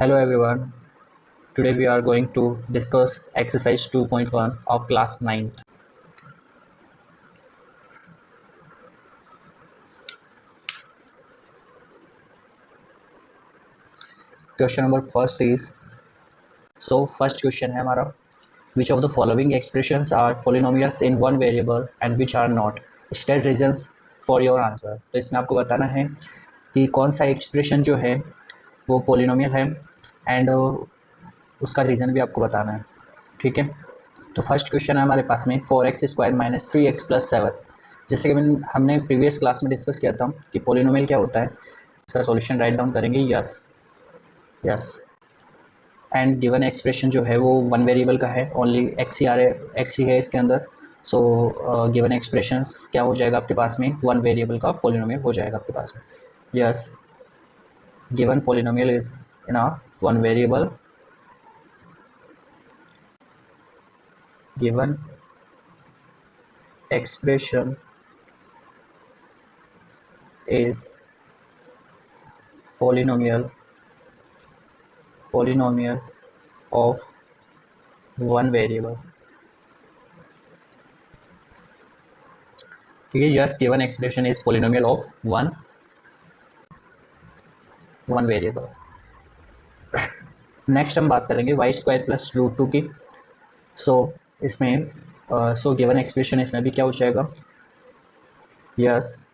Hello everyone. Today we are going to discuss exercise 2.1 of class 9th. Question number first is first question है हमारा which of the following expressions are polynomials in one variable and which are not. State reasons for your answer. तो इसमें आपको बताना है कि कौन सा एक्सप्रेशन जो है वो पोलिनोमियल है एंड उसका रीज़न भी आपको बताना है. ठीक है, तो फर्स्ट क्वेश्चन है हमारे पास में 4x² माइनस 3x प्लस 7. जैसे कि हमने प्रीवियस क्लास में डिस्कस किया था कि पोलिनोमियल क्या होता है. इसका सॉल्यूशन राइट डाउन करेंगे. यस एंड गिवन एक्सप्रेशन जो है वो वन वेरिएबल का है, ओनली एक्स ही है इसके अंदर. सो गिवन एक्सप्रेशंस क्या हो जाएगा आपके पास में, वन वेरिएबल का पोलिनोमियल हो जाएगा आपके पास में. Yes, given polynomial is in a one variable. Given expression is polynomial of one variable. ठीक है, yes given expression is polynomial of one variable. Next हम बात करेंगे y² प्लस √2 की. इसमें गिवन एक्सप्रेशन इसमें भी क्या हो जाएगा. यस,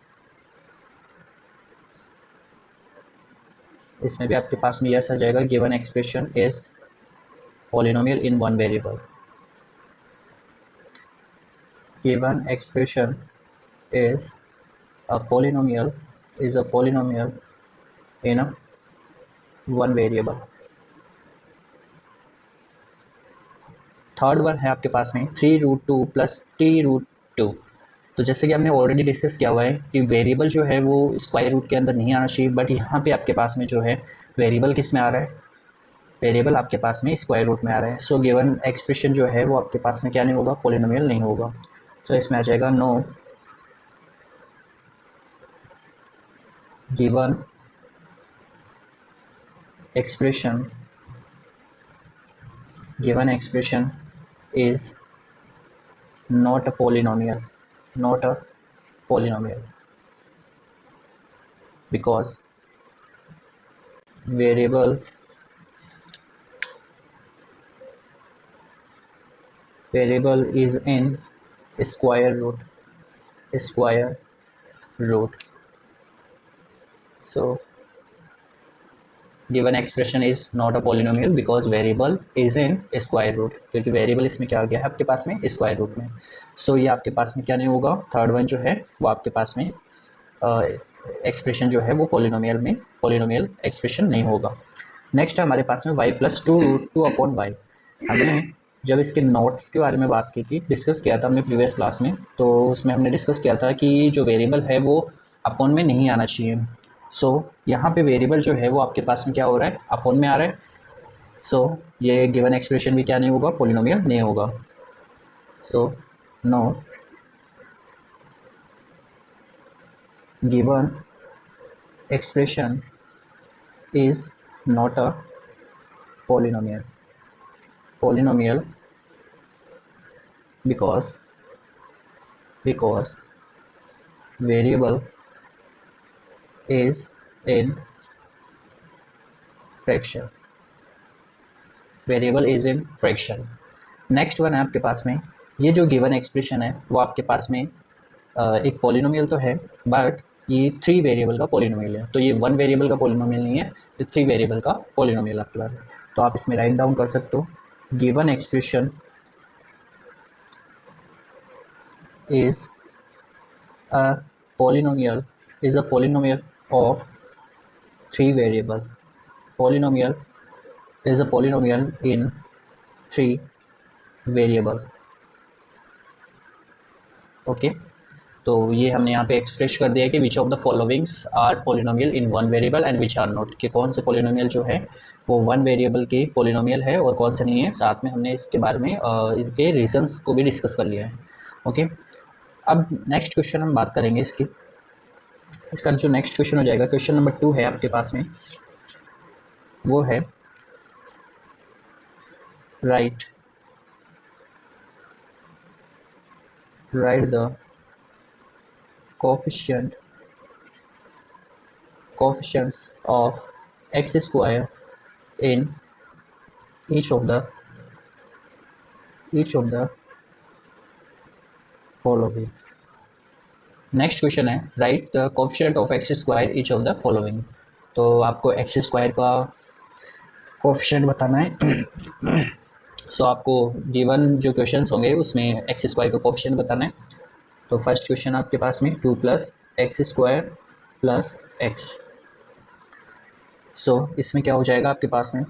इसमें भी आपके पास में यस आ जाएगा. Given expression is polynomial in one variable. Given expression is a polynomial in a one variable. Third one है आपके पास में 3√2 प्लस t√2. तो जैसे कि हमने ऑलरेडी डिस्कस किया हुआ है कि वेरिएबल जो है वो स्क्वायर रूट के अंदर नहीं आना चाहिए, बट यहाँ पे आपके पास में जो है वेरिएबल किस में आ रहा है, वेरिएबल आपके पास में स्क्वायर रूट में आ रहा है. सो गिवन एक्सप्रेशन जो है वो आपके पास में क्या नहीं होगा, पोलिनोमियल नहीं होगा. सो इसमें आ जाएगा no given expression is not a polynomial because variable is in square root. So given expression is not a polynomial because variable is in square root, क्योंकि वेरिएबल इसमें क्या आ गया है आपके पास में, स्क्वायर रूट में. सो ये आपके पास में क्या नहीं होगा, थर्ड वन जो है वो आपके पास में एक्सप्रेशन जो है वो पोलिनोमियल एक्सप्रेशन नहीं होगा. नेक्स्ट हमारे पास में y प्लस 2√2/y. हमने जब इसके नोट्स के बारे में बात की थी, डिस्कस किया था हमने प्रीवियस क्लास में, तो उसमें हमने डिस्कस किया था कि जो वेरिएबल है वो अपॉन में नहीं आना चाहिए. सो यहाँ पे वेरिएबल जो है वो आपके पास में क्या हो रहा है, अपॉन में आ रहा है. सो ये गिवन एक्सप्रेशन भी क्या नहीं होगा, पोलिनोमियल नहीं होगा. So no given expression is not a polynomial because variable is in fraction. Next one है आपके पास में, ये जो गिवन एक्सप्रेशन है वो आपके पास में एक पोलिनोमियल तो है, बट ये 3 वेरिएबल का पोलिनोमियल है. तो ये 1 वेरिएबल का पोलिनोमियल नहीं है, ये 3 वेरिएबल का पोलिनोमियल आपके पास है. तो आप इसमें राइट डाउन कर सकते हो, given expression is a polynomial of 3 variable. Polynomial is a polynomial in 3 variable. Okay, तो ये हमने यहाँ पे एक्सप्रेस कर दिया कि which of the followings are polynomial in one variable and which are not, कि कौन से पोलिनोमियल जो है वो वन वेरिएबल के पोलिनोमियल है और कौन से नहीं है. साथ में हमने इसके बारे में इनके रीजंस को भी डिस्कस कर लिया है. ओके, अब नेक्स्ट क्वेश्चन हम बात करेंगे इसका जो नेक्स्ट क्वेश्चन हो जाएगा, क्वेश्चन नंबर 2 है आपके पास में, वो है write the coefficients of x square in each of the following. Next question है write the coefficient of x square each of the following. तो आपको एक्स स्क्वायर का कोफिशिएंट बताना है। सो आपको गिवन जो क्वेश्चंस होंगे उसमें एक्स स्क्वायर का कोफिशिएंट बताना है। तो फर्स्ट क्वेश्चन आपके पास में 2 plus x square plus x. So इसमें क्या हो जाएगा आपके पास में,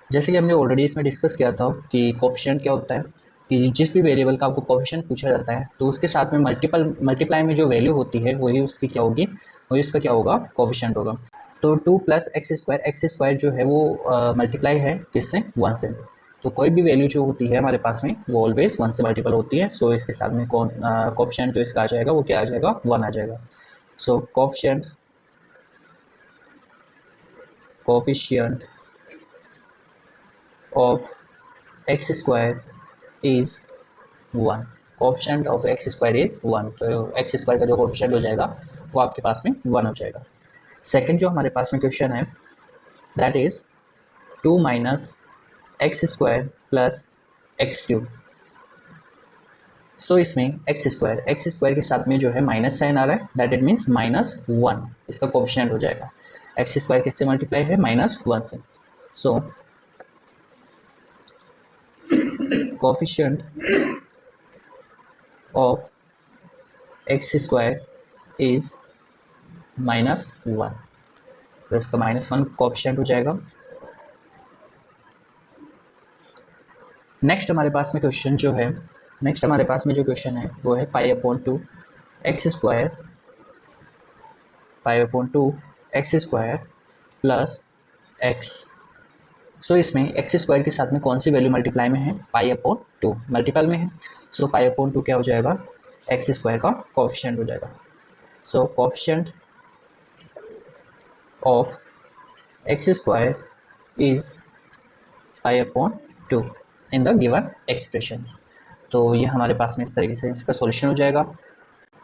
जैसे कि हमने ऑलरेडी इसमें डिस्कस किया था कि कोफिशिएंट क्या होता है कि जिस भी वेरिएबल का आपको कोफिशिएंट पूछा जाता है तो उसके साथ में मल्टीप्लाई में जो वैल्यू होती है वही उसकी क्या होगी, वही उसका क्या होगा, कोफिशिएंट होगा। तो 2 प्लस एक्स स्क्वायर जो है वो मल्टीप्लाई है किससे, 1 से। तो कोई भी वैल्यू जो होती है हमारे पास में वो ऑलवेज 1 से मल्टीपल होती है। सो इसके साथ में कोफिशिएंट जो इसका आ जाएगा वो क्या आ जाएगा, 1 आ जाएगा। So coefficient of x square is 1। Coefficient of x square is 1। तो एक्स स्क्वायर का जो कोफिशिएंट हो जाएगा वो आपके पास में 1 हो जाएगा। सेकंड जो हमारे पास में क्वेश्चन है that is 2 minus x square plus x cube. So इसमें एक्स स्क्वायर के साथ में जो है माइनस साइन आ रहा है, दैट इट मीन्स -1 इसका कोफिशिएंट हो जाएगा। एक्स स्क्वायर किससे मल्टीप्लाई है, -1 से। So coefficient of x square is -1। तो इसका -1 कोफिशिएंट हो जाएगा। नेक्स्ट हमारे पास में जो क्वेश्चन है वो है π/2 x square plus x. So इसमें एक्स स्क्वायर के साथ में कौन सी वैल्यू मल्टीप्लाई में है, π/2 मल्टीपल में है। सो π/2 क्या हो जाएगा, एक्स स्क्वायर का कोफिशिएंट हो जाएगा। So coefficient of x square is π/2 in the given expression. तो ये हमारे पास में इस तरीके से इसका सॉल्यूशन हो जाएगा।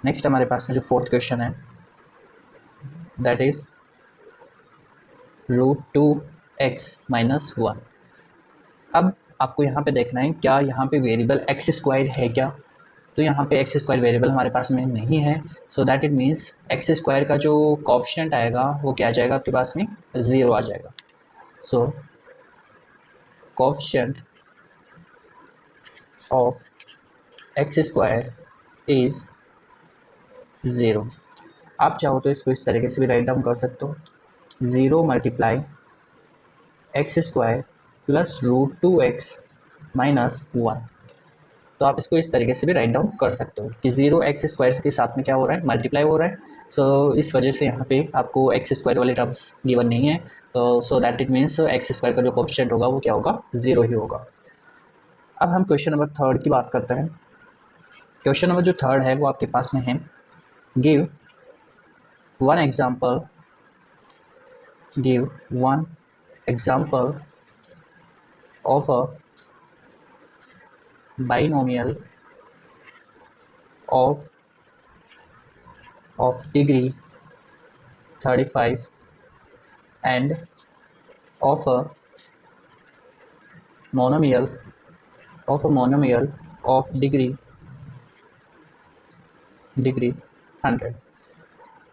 नेक्स्ट हमारे पास में जो फोर्थ क्वेश्चन है दैट इज √2x - 1। अब आपको यहाँ पे देखना है क्या यहाँ पे वेरिएबल एक्स स्क्वायर है क्या। तो यहाँ पे एक्स स्क्वायर वेरिएबल हमारे पास में नहीं है। So that it means x square का जो कोफिशिएंट आएगा वो क्या आ जाएगा आपके पास में, 0 आ जाएगा। So coefficient of x square is 0। आप चाहो तो इसको इस तरीके से भी राइट डाउन कर सकते हो, 0 multiply x square plus √2x - 1। तो आप इसको इस तरीके से भी राइट डाउन कर सकते हो कि 0 एक्स स्क्वायर के साथ में क्या हो रहा है, मल्टीप्लाई हो रहा है। सो इस वजह से यहाँ पे आपको एक्स स्क्वायर वाले टर्म्स गिवन नहीं है। तो so that it means x square का जो कोफिशिएंट होगा वो क्या होगा, 0 ही होगा। अब हम क्वेश्चन नंबर थर्ड की बात करते हैं। क्वेश्चन नंबर जो थर्ड है वो आपके पास में है, give one example of a binomial of degree 35 and of a monomial of degree 100।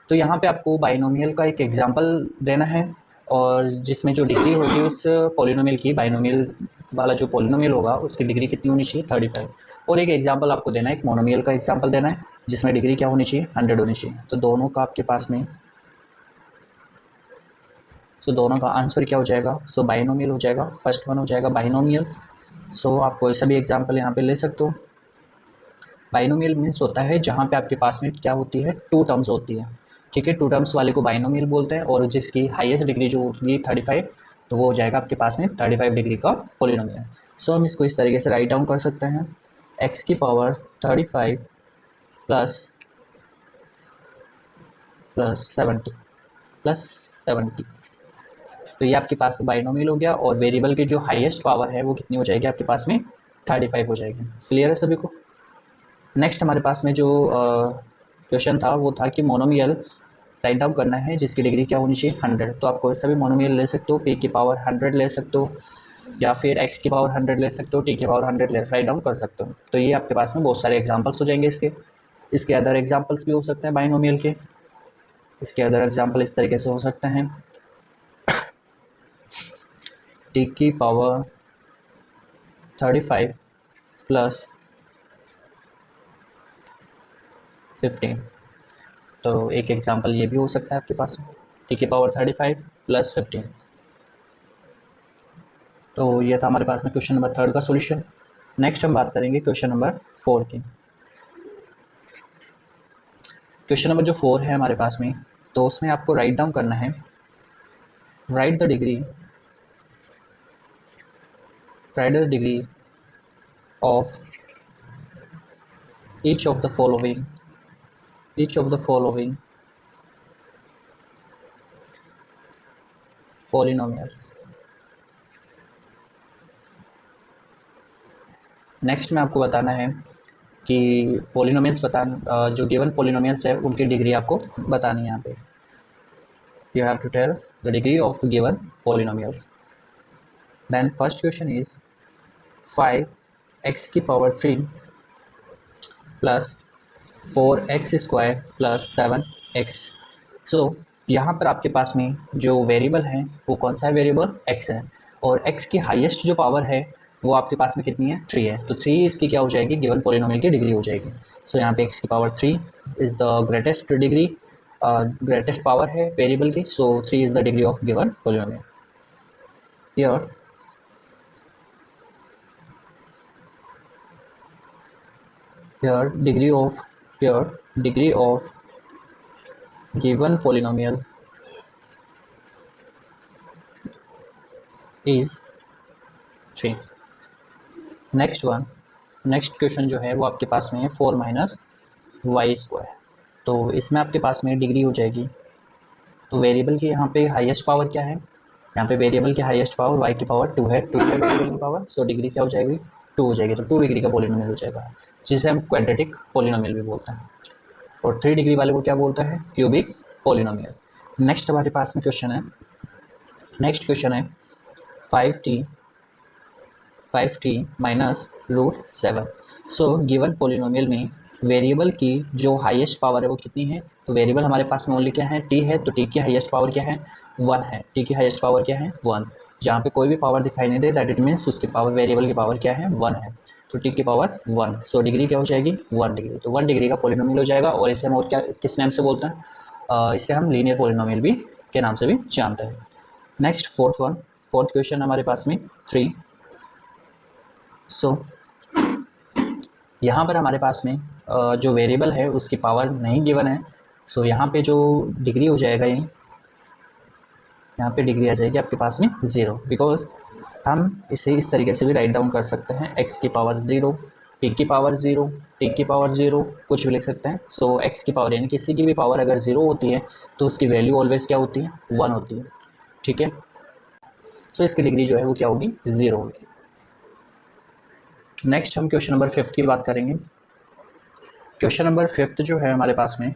तो यहाँ पे आपको बाइनोमियल का एक एग्जांपल देना है और जिसमें जो डिग्री होगी उस पॉलिनोमियल की, बाइनोमियल वाला जो पॉलिनोमियल होगा उसकी डिग्री कितनी होनी चाहिए, 35। और एक एग्जांपल आपको देना है, एक मोनोमियल का एग्जांपल देना है जिसमें डिग्री क्या होनी चाहिए, 100 होनी चाहिए। तो दोनों का आपके पास में दोनों का आंसर क्या हो जाएगा, बाइनोमियल हो जाएगा। फर्स्ट वन हो जाएगा बाइनोमियल। आप कोई सा भी एग्जाम्पल यहाँ पे ले सकते हो। बाइनोमियल मीन्स होता है जहाँ पे आपके पास में क्या होती है, 2 टर्म्स होती है, ठीक है। 2 टर्म्स वाले को बाइनोमियल बोलते हैं और जिसकी हाईएस्ट डिग्री जो होगी 35, तो वो हो जाएगा आपके पास में 35 डिग्री का पॉलिनोमियल। हम इसको इस तरीके से राइट डाउन कर सकते हैं, x की पावर 35 प्लस 70 तो ये आपके पास बाइनोमियल हो गया, और वेरिएबल की जो हाईएस्ट पावर है वो कितनी हो जाएगी आपके पास में 35 हो जाएगी। क्लियर है सभी को। नेक्स्ट हमारे पास में जो क्वेश्चन था वो था कि मोनोमियल राइट डाउन करना है जिसकी डिग्री क्या होनी चाहिए 100। तो आप कोई सा भी मोनोमियल ले सकते हो, p की पावर 100 ले सकते हो, या फिर x की पावर 100 ले सकते हो, t की पावर 100 ले राइट डाउन कर सकते हो। तो ये आपके पास में बहुत सारे एग्जांपल्स हो जाएंगे इसके अदर एग्जांपल्स भी हो सकते हैं बाइनोमियल के। इसके अदर एग्जांपल इस तरीके से हो सकते हैं, t की पावर 35 प्लस 15। तो एक एग्जांपल ये भी हो सकता है आपके पास, t की पावर 35 प्लस 15। तो ये था हमारे पास में क्वेश्चन नंबर 3 का सॉल्यूशन। नेक्स्ट हम बात करेंगे क्वेश्चन नंबर 4 की। क्वेश्चन नंबर जो 4 है हमारे पास में, तो उसमें आपको राइट डाउन करना है, write the degree of each of the following polynomials। Next में आपको बताना है कि पॉलिनोमियल्स जो गिवन पॉलिनोमियल्स है उनकी डिग्री आपको बतानी है। यहाँ पे you have to tell the degree of given polynomials. Then first question is 5x की power 3 plus 4x square plus 7x। So यहाँ पर आपके पास में जो वेरिएबल है वो कौन सा है, वेरिएबल x है, और x की हाईएस्ट जो पावर है वो आपके पास में कितनी है 3 है। तो 3 इसकी क्या हो जाएगी, गिवन पॉलिनोमियल की डिग्री हो जाएगी। सो यहाँ पे x की power 3 is the greatest degree, greatest power है वेरिएबल की। सो 3 is the degree of given polynomial. here degree of given polynomial is 3। Next question जो है वो आपके पास में है 4 माइनस वाई स्क्वायर। तो इसमें आपके पास में डिग्री हो जाएगी, तो वेरिएबल की यहाँ पे हाईएस्ट पावर क्या है, यहाँ पे वेरिएबल की हाईएस्ट पावर y की पावर 2 है, 2 है वेरिएबल की पावर। सो डिग्री क्या हो जाएगी 2 हो जाएगी। तो 2 डिग्री का पॉलिनोमियल हो जाएगा, जिसे हम क्वाड्रेटिक पॉलिनोमियल भी बोलते हैं, और 3 डिग्री वाले को क्या बोलते हैं, क्यूबिक पॉलिनोमियल। नेक्स्ट हमारे पास में क्वेश्चन है 5t minus √7। So given polynomial में वेरिएबल की जो हाईएस्ट पावर है वो कितनी है, तो वेरिएबल हमारे पास में ओनली क्या है, t है। तो t की हाईएस्ट पावर क्या है 1 है, t की हाईएस्ट पावर क्या है 1। जहाँ पे कोई भी पावर दिखाई नहीं दे दैट इट मीन्स उसकी पावर, वेरिएबल की पावर क्या है 1 है। तो t की पावर 1। सो डिग्री क्या हो जाएगी 1 डिग्री। तो 1 डिग्री का पॉलिनोमियल हो जाएगा, और इसे हम और क्या किस नाम से बोलते हैं, इसे हम लीनियर पॉलिनोमियल भी के नाम से भी जानते हैं। नेक्स्ट फोर्थ क्वेश्चन हमारे पास में 3। सो यहाँ पर हमारे पास में जो वेरिएबल है उसकी पावर नहीं गिवन है। सो यहाँ पे जो डिग्री हो जाएगा, यहाँ पे डिग्री आ जाएगी आपके पास में 0, बिकॉज हम इसे इस तरीके से भी राइट डाउन कर सकते हैं, x की पावर 0, p की पावर 0, t की पावर 0, कुछ भी लिख सकते हैं। सो x की पावर यानी किसी की भी पावर अगर 0 होती है तो उसकी वैल्यू ऑलवेज क्या होती है 1 होती है, ठीक है। सो इसकी डिग्री जो है वो क्या होगी 0 होगी। नेक्स्ट हम क्वेश्चन नंबर 5 की बात करेंगे। क्वेश्चन नंबर 5 जो है हमारे पास में,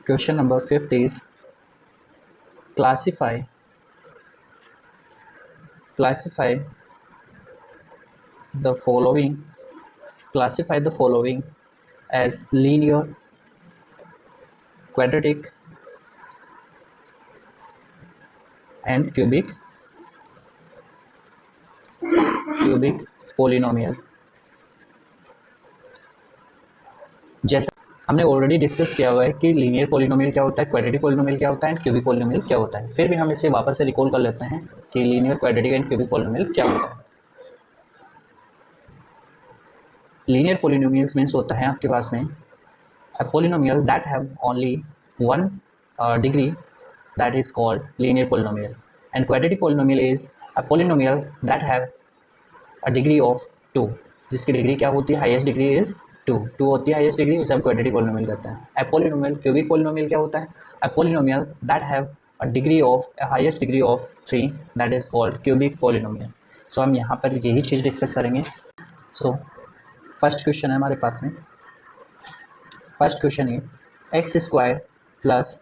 question number 5 is classify the following as linear, quadratic and cubic polynomial। जैसा हमने ऑलरेडी डिस्कस किया हुआ है कि लीनियर पॉलिनोमियल क्या होता है, क्वाड्रेटिक पॉलिनोमियल क्या होता है, क्यूबिक पॉलिनोमियल क्या होता है, फिर भी हम इसे वापस से रिकॉल कर लेते हैं कि linear, quadratic and cubic polynomial क्या होता है। लीनियर पॉलिनोमियल्स मीन्स होता है आपके पास में a polynomial that have only one degree, that is called linear polynomial, and quadratic polynomial is a polynomial that have a degree of 2, जिसकी degree क्या होती है, हाईएस्ट डिग्री इज टू होती है हाईएस्ट डिग्री, उसे हम क्वाड्रेटिक पॉलिनोमियल कहते हैं। ए पॉलिनोमियल, क्यूबिक पॉलिनोमियल क्या होता है? A polynomial that have a degree of highest degree of 3 that is called cubic polynomial. So हम यहाँ पर यही चीज़ डिस्कस करेंगे। सो फर्स्ट क्वेश्चन है हमारे पास में। First question is x square plus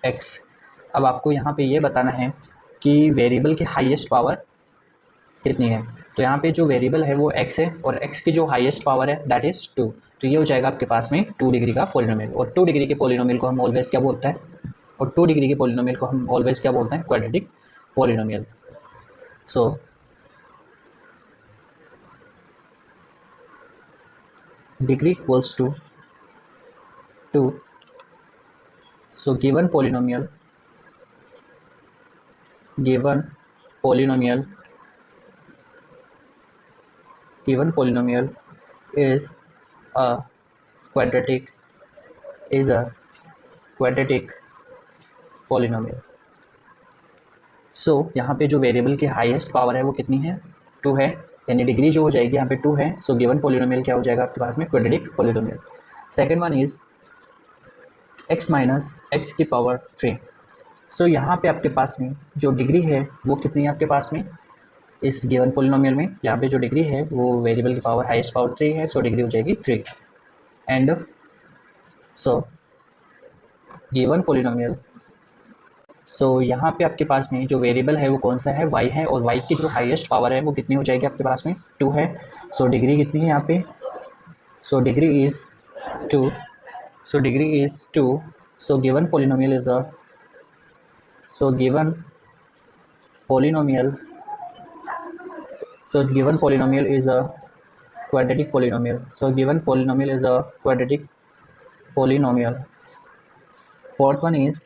x. अब आपको यहाँ पे ये बताना है कि वेरिएबल की हाईएस्ट पावर कितनी है। तो यहाँ पे जो वेरिएबल है वो x है और x की जो हाईएस्ट पावर है दैट इज 2। तो ये हो जाएगा आपके पास में 2 डिग्री का पॉलिनोमियल। और 2 डिग्री के पॉलिनोमियल को हम ऑलवेज क्या बोलते हैं? और 2 डिग्री के पॉलिनोमियल को हम ऑलवेज क्या बोलते हैं? Quadratic polynomial. So degree equals to 2। So given polynomial polynomial given polynomial is a quadratic polynomial। So यहाँ पे जो वेरिएबल की हाईएस्ट पावर है वो कितनी है? 2 है, यानी डिग्री जो हो जाएगी यहाँ पे 2 है। सो गिवन पॉलिनोमियल क्या हो जाएगा आपके पास में? Quadratic polynomial. Second one is x minus x की पावर 3। सो यहाँ पे आपके पास में जो डिग्री है वो कितनी है आपके पास में इस गिवन पॉलिनोमियल में? यहाँ पे जो डिग्री है वो वेरिएबल की पावर हाईएस्ट पावर 3 है, सो डिग्री हो जाएगी 3। एंड सो गिवन पॉलिनोमियल, सो यहाँ पे आपके पास में जो वेरिएबल है वो कौन सा है? y है। और y की जो हाईएस्ट पावर है वो कितनी हो जाएगी आपके पास में? 2 है। सो डिग्री कितनी है यहाँ पे? So degree is 2। So degree is 2। So given polynomial is a so given polynomial given polynomial is a quadratic polynomial। so given polynomial is a quadratic polynomial। fourth one is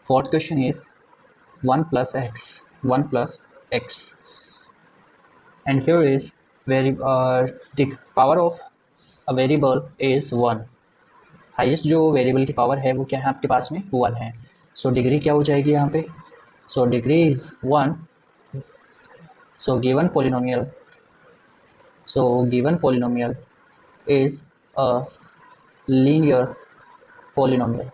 fourth question is 1 plus x and here is the power of a variable is 1। Highest जो variable की power है वो क्या है आपके पास में? 1 है। सो डिग्री क्या हो जाएगी यहाँ पे? So degree is 1। So given polynomial is a linear polynomial।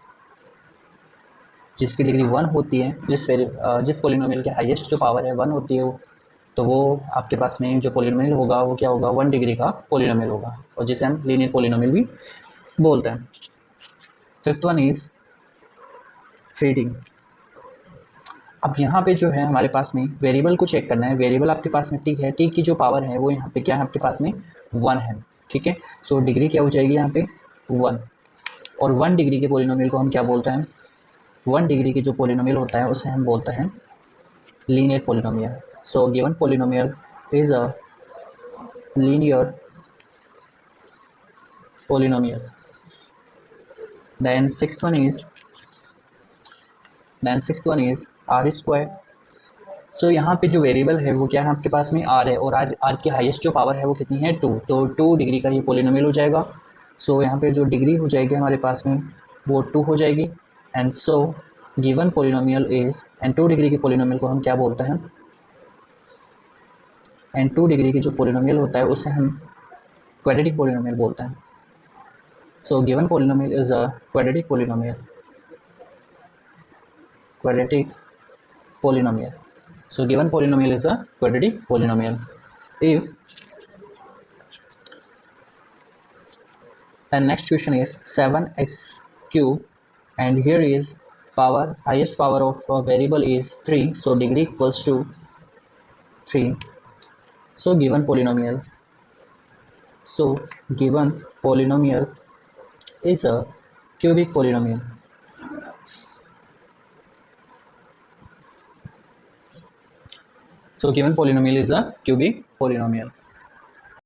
जिसकी डिग्री 1 होती है, जिस पॉलिनोमियल की हाईएस्ट जो पावर है 1 होती है तो वो आपके पास में जो पॉलिनोमियल होगा वो क्या होगा? 1 डिग्री का पॉलिनोमियल होगा, और जिसे हम लीनियर पॉलिनोमियल भी बोलते हैं। Fifth one is feeding. अब यहाँ पे जो है हमारे पास में वेरिएबल को चेक करना है। वेरिएबल आपके पास में टी है, टी की जो पावर है वो यहाँ पे क्या है आपके पास में? 1 है। ठीक है, सो डिग्री क्या हो जाएगी यहाँ पे? 1। और 1 डिग्री के पॉलिनोमियल को हम क्या बोलते हैं? 1 डिग्री की जो पॉलिनोमियल होता है उसे हम बोलते हैं linear polynomial. So given polynomial is a linear polynomial। then sixth one is r square। सो यहाँ पे जो वेरिएबल है वो क्या है आपके पास में? r है, और r की हाईएस्ट जो पावर है वो कितनी है? 2। तो 2 डिग्री का ये पॉलिनोमियल हो जाएगा। सो यहाँ पे जो डिग्री हो जाएगी हमारे पास में वो 2 हो जाएगी। And so given polynomial is, and 2 degree के पॉलिनोमियल को हम क्या बोलते हैं? एंड 2 डिग्री की जो पॉलिनोमियल होता है उसे हम क्वाड्रेटिक पॉलिनोमियल बोलते हैं। So given polynomial is a quadratic polynomial। So given polynomial is a quadratic polynomial if, and next question is 7x cube and here is highest power of a variable is 3, so degree equals to 3। so given polynomial is a cubic polynomial। so given polynomial is a cubic polynomial।